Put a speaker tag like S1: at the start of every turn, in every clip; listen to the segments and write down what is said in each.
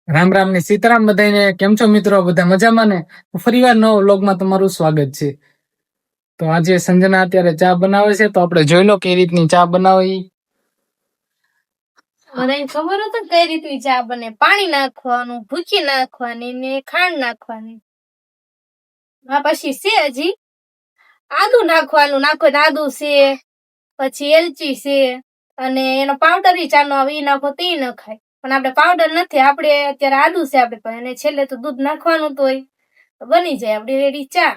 S1: રામ રામ ને સીતારામ બધાને. કેમ છો મિત્રો? બધા મજામાં ને? ફરીવાર નવો વ્લોગમાં તમારું સ્વાગત છે. તો આજે સંજના અત્યારે ચા બનાવે છે, તો આપણે જોઈ લો કઈ રીતની ચા બનાવે.
S2: બધાને ખબર હતી કઈ રીતની ચા બને. પાણી નાખવાનું, ભૂકી નાખવાની ને ખાંડ નાખવાની. પછી છે હજી આદુ નાખવાનું, આદુ છે, પછી એલચી છે, અને એનો પાવડર ચાનો આવે ઈ નાખો તો ઈ નખાય. પણ આપણે પાવડર નથી, આપણે અત્યારે આદુ છે આપણે પાસે, અને છેલ્લે તો દૂધ નાખવાનું તો બની જાય આપડી રેડી ચા.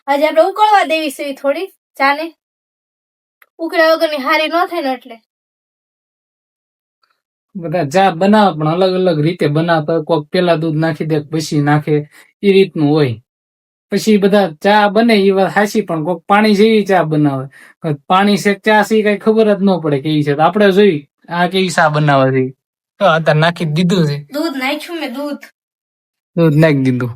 S2: આજે આપણે ઉકળવા દેવી છે થોડી ચા ને, ઉકળ્યા વગરની હારી ન થાય ને એટલે.
S1: બધા ચા બનાવે પણ અલગ અલગ રીતે બનાવતા. કોઈક પેલા દૂધ નાખી દે, પછી નાખે, એ રીતનું હોય. પછી બધા ચા બને એ વાત હાચી, પણ કોઈક પાણી જેવી ચા બનાવે. પાણી છે ચા છે કઈ ખબર જ ન પડે કેવી છે. આપણે જોઈ આ કેવી ચા બનાવે છે. તો અત્યારે નાખી દીધું છે,
S2: દૂધ નાખ્યું મેં,
S1: દૂધ નાખી દીધું.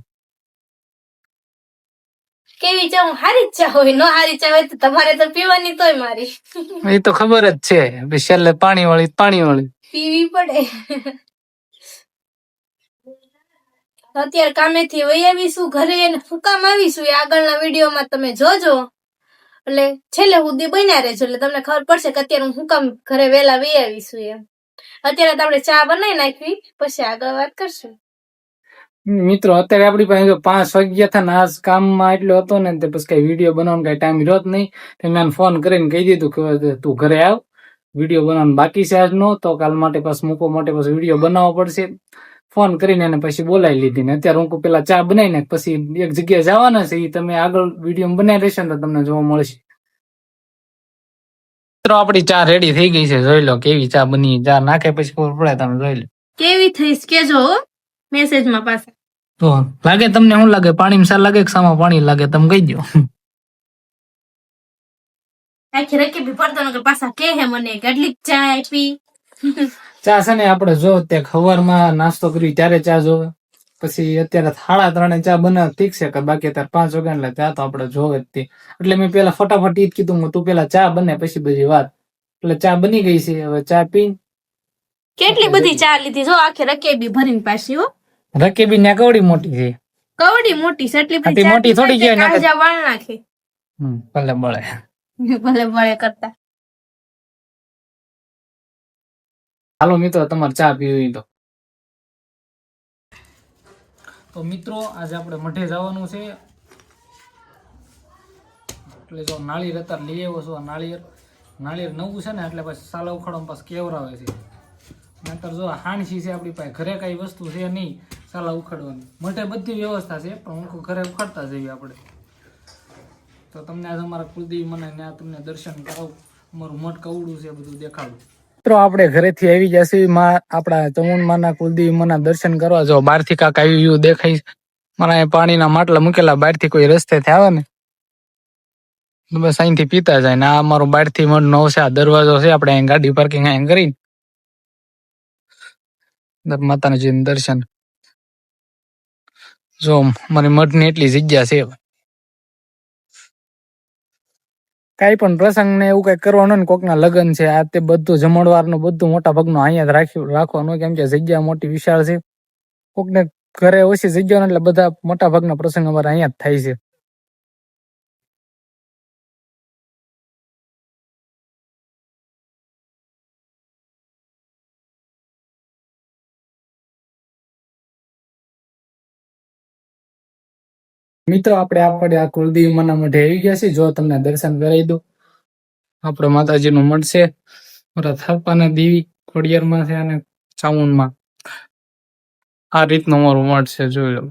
S2: કેવી ચા હારી ચા હોય, ન હારી ચા હોય તો તમારે તો પીવાની તોય મારી
S1: એ તો ખબર જ છે. છેલ્લે પાણી વાળી
S2: પીવી પડે. અત્યારે કામેથી વહી આવીશું ઘરે, ફૂકામ આવીશું. આગળના વિડીયોમાં તમે જોજો, એટલે છેલ્લે સુધી બન્યા રહેજો, એટલે તમને ખબર પડશે કે અત્યારે હું કામ ઘરે વહેલા વહી આવીશું એમ. અત્યારે તો આપણે ચા બનાવી નાખવી, પછી આગળ વાત કરશું.
S1: મિત્રો અત્યારે આપણી પાસે 5 વાગ્યા હતા ને, આજ કામમાં એટલો હતો ને, તે પછી કઈ વિડીયો બનાવવાનો કઈ ટાઈમ રહ્યો જ નહીં. મેં ફોન કરીને કહી દીધું કે તું ઘરે આવ, વિડીયો બનાવવાનું બાકી છે આજ નો, તો કાલ માટે પાછું મૂકવા માટે પછી વિડીયો બનાવવો પડશે. ફોન કરીને એને પછી બોલાવી લીધી ને અત્યારે હું પેલા ચા બનાવી ને પછી એક જગ્યાએ જવાના છે, એ તમે આગળ વિડીયો બનાવી રહેશે ને તો તમને જોવા મળશે. મિત્રો આપણી ચા રેડી થઈ ગઈ છે, જોઈ લો કેવી ચા બની. ચા નાખે પછી ખબર પડે, તમે જોઈ લો
S2: કેવી થઈ કેજો મેસેજમાં પાછા.
S1: તો લાગે તમને શું લાગે? પાણી સા લાગે કે સામા પાણી લાગે? તમે કહી દો.
S2: આખી રકી બી પડતો નકર પાછા કે હે મને કેટલીક ચા આપી.
S1: ચા છે ને આપણે જો તે ખવારમાં નાસ્તો કરી ત્યારે ચા જોવે, પછી અત્યારે 3:30 ચા બનાવ ઠીક છે, કે બાકી અત્યારે 5 વાગ્યા એટલે ચા તો આપણે જોવે જ તે. એટલે મેં પેલા ફટાફટ ઈ જ કીધું, તું પેલા ચા બને પછી બધી વાત. એટલે ચા બની ગઈ છે, હવે ચા પી.
S2: કેટલી બધી ચા લીધી જો, આખી રકેબી ભરીને પાછી. હો
S1: રકેબી ને કવડી મોટી છે,
S2: કવડી મોટી છે, એટલી બધી
S1: મોટી થોડી કહેવાય.
S2: કાજા વાળ નાખે.
S1: ભલે બળે
S2: ભલે બળે કરતા.
S1: હાલો મિત્રો, તમારે ચા પીવી તો મિત્રો આજે આપણે મઠે જવાનું છે. એટલે જો નાળિયેર અત્યારે લઈ આવ્યો છું. નાળિયેર નવું છે ને, એટલે પછી સાલા ઉખાડવામાં પાછું કેવરાવે છે. નહીતર જો હાણસી છે આપણી પાસે, ઘરે કઈ વસ્તુ છે નહીં સાલા ઉખાડવાની. મઠે બધી વ્યવસ્થા છે, પણ હું ઘરે ઉખાડતા જઈએ આપણે. તો તમને આજે અમારા કુલદેવી મને ત્યાં તમને દર્શન કરાવું, અમારું મઠ કવડું છે બધું દેખાડું. મિત્રો આપણે ઘરેથી આવી જશે આપણા ચમુંડમાના કુલદેવી માના દર્શન કરવા. જો બહારથી કાંક આવી વ્યૂ દેખાય. મારા પાણીના માટલા મૂકેલા, બહારથી કોઈ રસ્તેથી આવે ને બસ અહીંથી પીતા જાય. ને આ અમારો બહારથી મઠ નો છે, આ દરવાજો છે. આપણે અહીં ગાડી પાર્કિંગ અહીં કરી માતાજીનું દર્શન. જો મારી મઠની એટલી જગ્યા છે. કઈ પણ પ્રસંગ ને એવું કઈ કરવાનું ને, કોકના લગ્ન છે, આ તે બધું જમણવારનું બધું મોટા ભાગનું અહીંયા જ રાખવાનું, કેમ કે જગ્યા મોટી વિશાળ છે. કોકને ઘરે ઓછી જગ્યા એટલે બધા મોટા ભાગના પ્રસંગ અમારે અહીંયા જ થાય છે. મિત્રો આપણે આ કુલદેવી માના મઢે આવી ગયા છે. જો તમને દર્શન કરાવી દો. આપણે માતાજીનું મઠ છે, મારા થાપાના દેવી ખોડિયારમાં છે અને ચામુંડમાં આ રીતનો અમારો મઠ છે, જોઈ લો.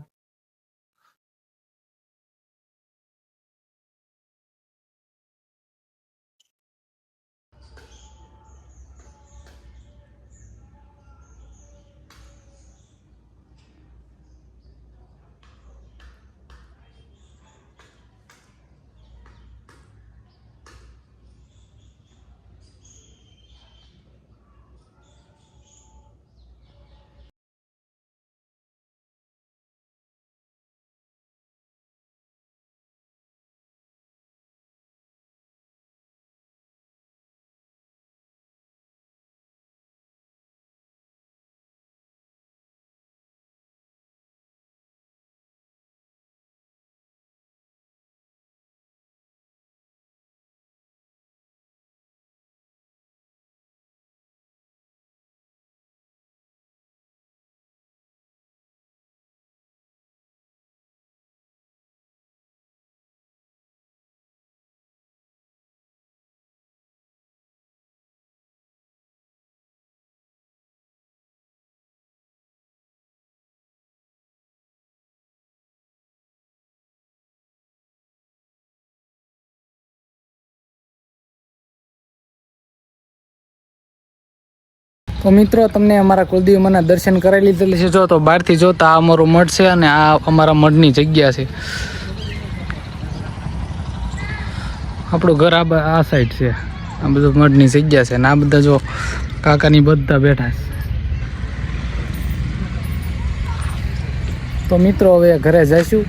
S1: તો મિત્રો તમને અમારા કુલદેવીમાંના દર્શન કરાવી લીધેલી છે. જો તો બહારથી જોતા આ અમારો મઠ છે અને આ અમારા મઠની જગ્યા છે. આપણું ઘર આ સાઈડ છે. આ બધું મઠની જગ્યા છે અને આ બધા જો કાકાની બધા બેઠા છે. તો મિત્રો હવે ઘરે જઈશું.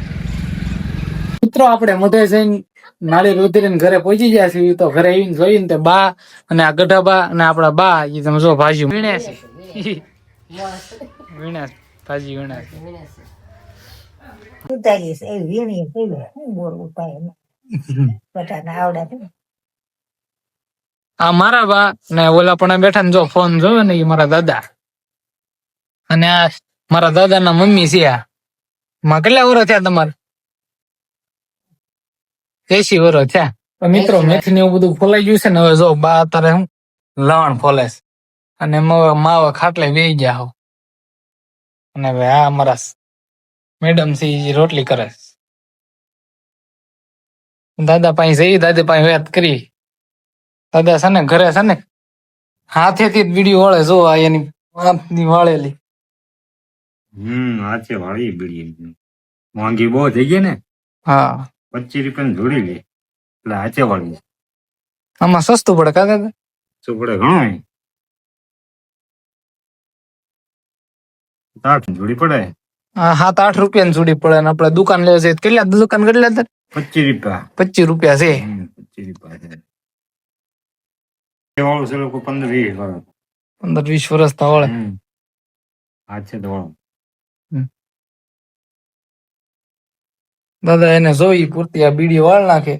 S1: મિત્રો આપણે મોઢે જઈને નાળિયેર ઉતરીને ઘરે પહોંચી ગયા છીએ. તો ઘરે આવીને જોઈને તે બા અને આ ગઢા બા અને આપણા બા એ તમે જો ભાજી વીણ્યા છે. વીણ્યા ભાજી વીણ્યા છે.
S3: ઉતારીશ એ વીણી શું બોર ઉતારે બટાટા આવડે
S1: આ મારા બા ને ઓલા પણ બેઠા ને જો ફોન જોવે ને એ મારા દાદા અને આ મારા દાદાના મમ્મી છે. આ માં કેટલા વર્ષ થયા તમારે? 80 વર્ષ થયા. તો મિત્રો મેથી ને એવું બધું ફોલાઈ ગયું છે ને. હવે જો બા અત્યારે હું લવણ ફોલે છે અને માવા ખાટલે બેસી ગયા હો. અને હવે આ અમારા મેડમ છે ઈ રોટલી કરે છે. દાદા પાસે જઈ દાદા પાસે વાત કરી. દાદા છે ને ઘરે છે ને હાથેથી જ બીડી વાળે. જો આ એની હાથની વાળેલી.
S4: હાથે વાળી બીડી મોંઘી બહુ થઈ ગઈ ને.
S1: હા
S4: 25 રૂપિયા જોડી લે એટલે હાથે વાળી.
S1: આમાં સસ્તું પડે કા દાદા?
S4: શું પડે ઘણું 8 જોડી પડે.
S1: હા 7-8 રૂપિયાની જોડી પડે ને આપણે દુકાન લેવા જઈએ તો કેટલા દુકાન કેટલા હતા?
S4: 25 રૂપિયા.
S1: 25 રૂપિયા છે.
S4: 25 રૂપિયા છે. એ વાળું છે લોકો 15-20 વાળું.
S1: 15-20 વર્ષ તો વળે.
S4: હાથે તો વાળું.
S1: દાદા એને જોઈ પૂરતી આ બીડી વાળ નાખે.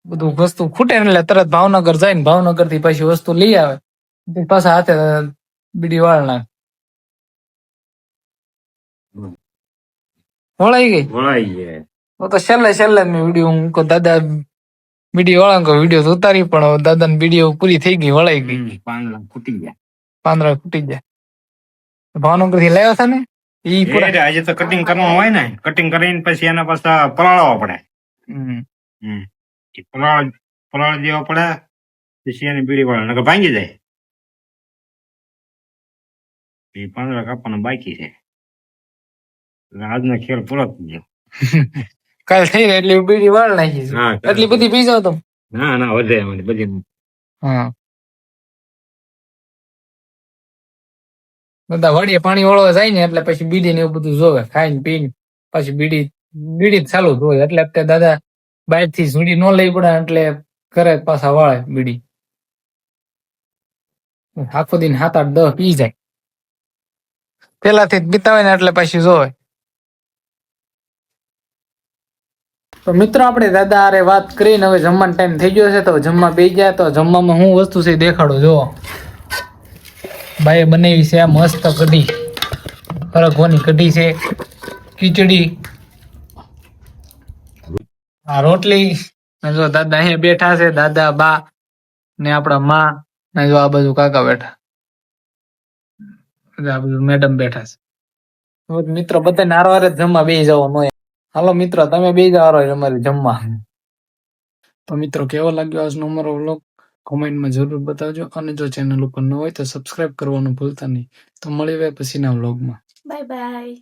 S1: બધું વસ્તુ ખૂટે ને એટલે તરત ભાવનગર જાય ને ભાવનગર થી પછી વસ્તુ લઈ આવે. પાછા હાથે બીડી વાળ નાખે. વળાઈ ગઈ.
S4: વળાઈ ગયા.
S1: તો છેલ્લે મેં વિડીયો હું દાદા બીડી વાળા વિડીયો તો ઉતારી પણ દાદા ની બીડીઓ પૂરી થઈ ગઈ. વળાઈ ગઈ.
S4: પાંદડા ફૂટી ગયા.
S1: પાંદડા ફૂટી ગયા. ભાવનગર થી લાવ્યા હતા ને ઈ પૂરા.
S4: આજે તો કટિંગ કરવાનું હોય ને. કટિંગ કરીને પછી એના પાછા પલાળવા પડે. પલાળ દેવા પડે પછી એની બીડી વાળા નકર ભાંગી જાય. એ પાંદડા કાપવાના બાકી છે. આજનો ખેલ પૂરો થઈ ગયો.
S1: કાલ થઈ ગઈ એટલે બીડી વાળ નાખી. એટલી બધી પી જાવ તો?
S4: ના વધે એમાં બધી.
S1: હા બધા વડીએ પાણી વાળવા જાય ને એટલે પછી બીડી ને એવું બધું જોવે. ખાઈને પીને પછી બીડી ચાલુ જ હોય. એટલે અત્યારે દાદા બહાર થી સુડી ન લઈ પડે એટલે ઘરે પાછા વાળે બીડી. આખો દિન 7-8-10 પી જાય. પેલાથી જ પીતા હોય ને એટલે પછી જોવે. તો મિત્રો આપણે દાદા હારે વાત કરીને હવે જમવાનો ટાઈમ થઈ ગયો છે. તો જમવા બેસી ગયા. તો જમવામાં શું વસ્તુ છે દેખાડો. જો ભાઈ બનાવી છે આ મસ્ત કઢી. હરખવાની કઢી છે. ખીચડી, આ રોટલી. જો દાદા અહીંયા બેઠા છે. દાદા બા ને આપણા માં ને જો આ બાજુ કાકા બેઠા. આ બધું મેડમ બેઠા છે. મિત્રો બધાને હારે જમવા બેસી જવાનું હોય. હાલો મિત્રો તમે બે જાવ અમારે જમવા. તો મિત્રો કેવો લાગ્યો આજનો અમારો વ્લોગ કોમેન્ટમાં જરૂર બતાવજો. અને જો ચેનલ ઉપર ન હોય તો સબસ્ક્રાઇબ કરવાનું ભૂલતા નહીં. તો મળી આવે પછીના વ્લોગમાં.
S2: Bye bye.